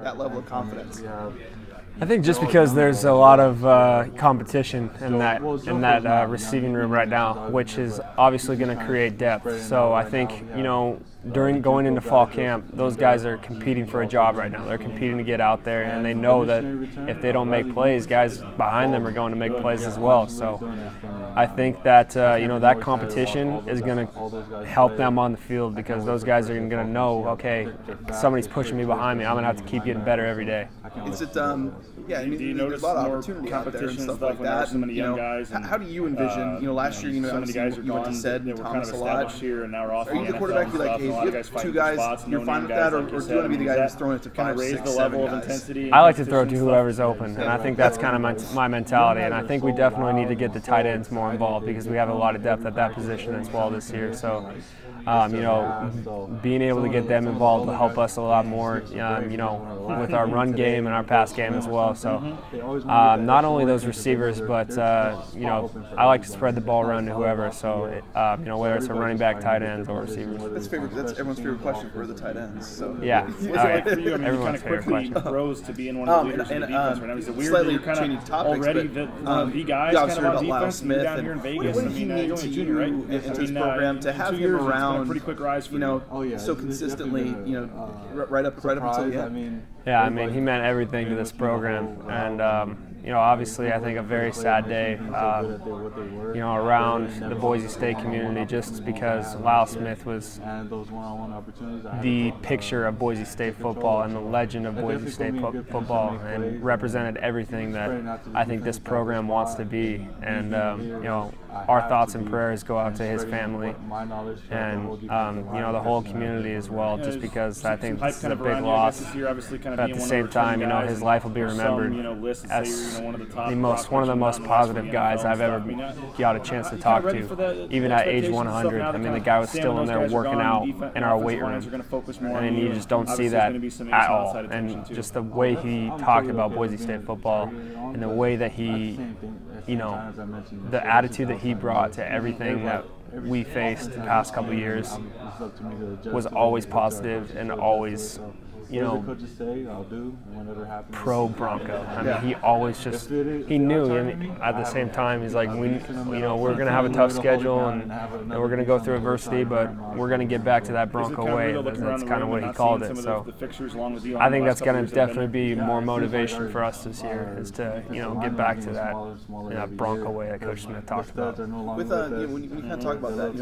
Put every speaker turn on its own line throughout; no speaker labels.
that level of confidence?
I think just because there's a lot of competition in that receiving room right now, which is obviously going to create depth. So I think, during going into fall camp, those guys are competing for a job right now. They're competing to get out there, and they know that if they don't make plays, guys behind them are going to make plays as well. So I think that that competition is going to help them on the field, because those guys are going to know, okay, somebody's pushing me behind me. I'm going to have to keep getting better every day.
Is it do you notice a lot of opportunity out there and stuff like that?
So many young guys.
How do you envision? Last year,
so many guys
you went to said
they were
Thomas
kind of
a lot.
Here and now we're off.
Are you the quarterback? You like, hey, if you have two guys, you're fine with that, or do you want to be the guy who's throwing it to 5, 6, 7 guys?
I like to throw to whoever's open, and I think that's kind of my mentality. And I think we definitely need to get the tight ends more involved, because we have a lot of depth at that position as well this year. So, being able to get them involved will help us a lot more, with our run game and our pass game as well. So, not only those receivers, but I like to spread the ball around to whoever. So, whether it's a running back, tight ends, or receivers.
That's everyone's favorite question for the tight ends. So.
Yeah.
Everyone's favorite question. Rose to be in one of the leaders of the defense right now. Is it weird that you're kind of already the guys kind of on
Lao
defense
Smith
down here in Vegas?
What did he mean to you in this program to have him around?
Pretty quick rise for
so consistently, right up until the end.
Yeah, he meant everything to this program, and obviously I think a very sad day, around the Boise State community, just because Lao Smith was the picture of Boise State football and the legend of Boise State football, and represented everything that I think this program wants to be. And our thoughts and prayers go out to his family and the whole community as well, just because I think this is a big loss. But at the same time, his life will be remembered as one of the most positive guys I've ever got a chance to talk to. Even at age 100, the guy was still in there working out in our weight room, and you just don't see that at all. And just the way he talked about Boise State football, and the way that he, the attitude that he brought to everything that we faced the past couple of years was always positive and always, pro Bronco. He always he knew, and at the same time, he's like, we're going to have a tough schedule, and we're going to go through adversity, but we're going to get back to that Bronco way. That's kind of what he called it. So I think that's going to definitely be more motivation for us this year, is to, get back to that Bronco way that Coach Smith talked about.
With when you kind of talk about that,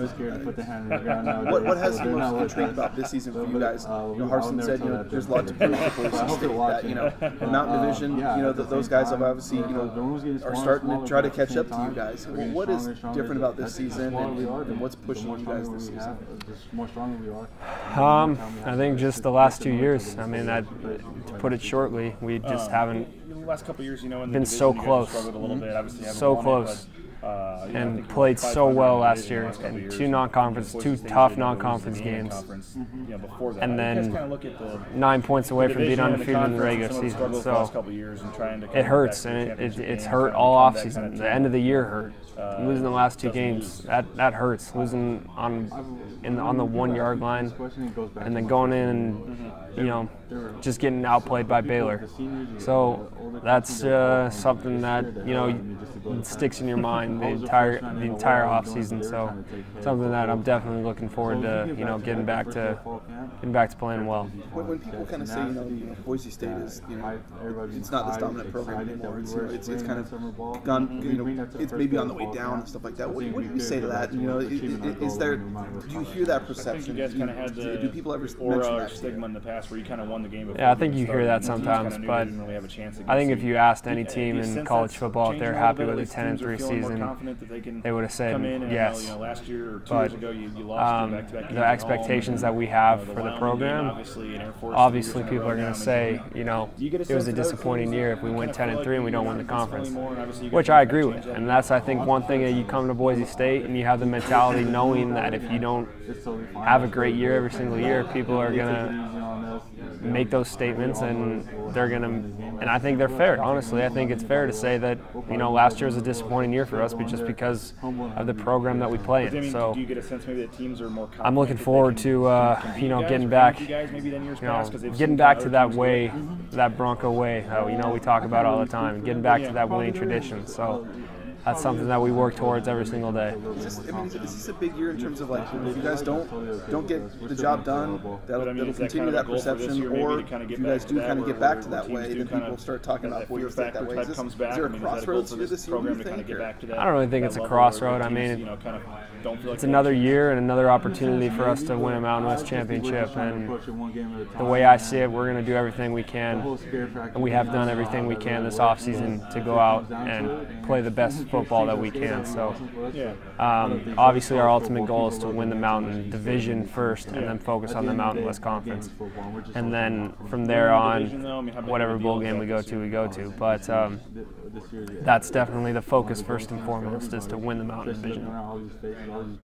what has you most intrigued about this season for you guys? Harsin said, there's a lot to prove for Boise State. That, the Mountain Division, those guys have obviously, are starting to try to catch up to you guys. What is different about this season, and what's pushing you guys this season?
I think just the last 2 years. To put it shortly, we just haven't
last couple years,
been so close, so close. And played so well last year in two tough non-conference games, and then 9 points away from being undefeated in the regular season. So it hurts, and it's hurt all offseason. The end of the year hurt. Losing the last 2 games, that hurts. Losing on the 1 yard line, and then going in and just getting outplayed by Baylor. So that's something that sticks in your mind the entire offseason. So something that I'm definitely looking forward to getting back to playing well.
When people kind of say Boise State is it's not this dominant program anymore. It's kind of gone. It's maybe on the way down and stuff like that. What do you say to that? Is there? Do you hear that perception?
You guys kind of had
do people ever mention that
stigma in the past where you kind of won the game?
Yeah, I think you hear that sometimes, but I think if you asked any team in college football if they're happy with a 10-3 season, they would have said yes. But the expectations that we have for the program, obviously people are going to say, it was a disappointing year if we went 10-3 and we don't win the conference, which I agree with. And that's, I think, one thing that you come to Boise State and you have the mentality knowing that if you don't have a great year every single year, people are going to make those statements, and they're going to, and I think they're fair. Honestly, I think it's fair to say that, last year was a disappointing year for us. us, but just because of the program that we play in.
I mean,
so
do you get a sense maybe that teams are more
I'm looking forward to getting back, getting back to that way, that Bronco way. We talk about all the time, getting back to that winning tradition. So that's something that we work towards every single day.
Is this a big year in terms of like if you guys don't get the job done, that'll continue that perception, or if you guys do kind of get back to that way, then people start talking about Boise State that way. Is there a crossroads to this year, do you think?
I don't really think it's a crossroad. I mean, it's another year and another opportunity for us to win a Mountain West championship, and the way I see it, we're going to do everything we can, and we have done everything we can this offseason to go out and play the best football that we can. So obviously our ultimate goal is to win the Mountain Division first and then focus on the Mountain West Conference. And then from there on, whatever bowl game we go to. But that's definitely the focus first and foremost, is to win the Mountain Division.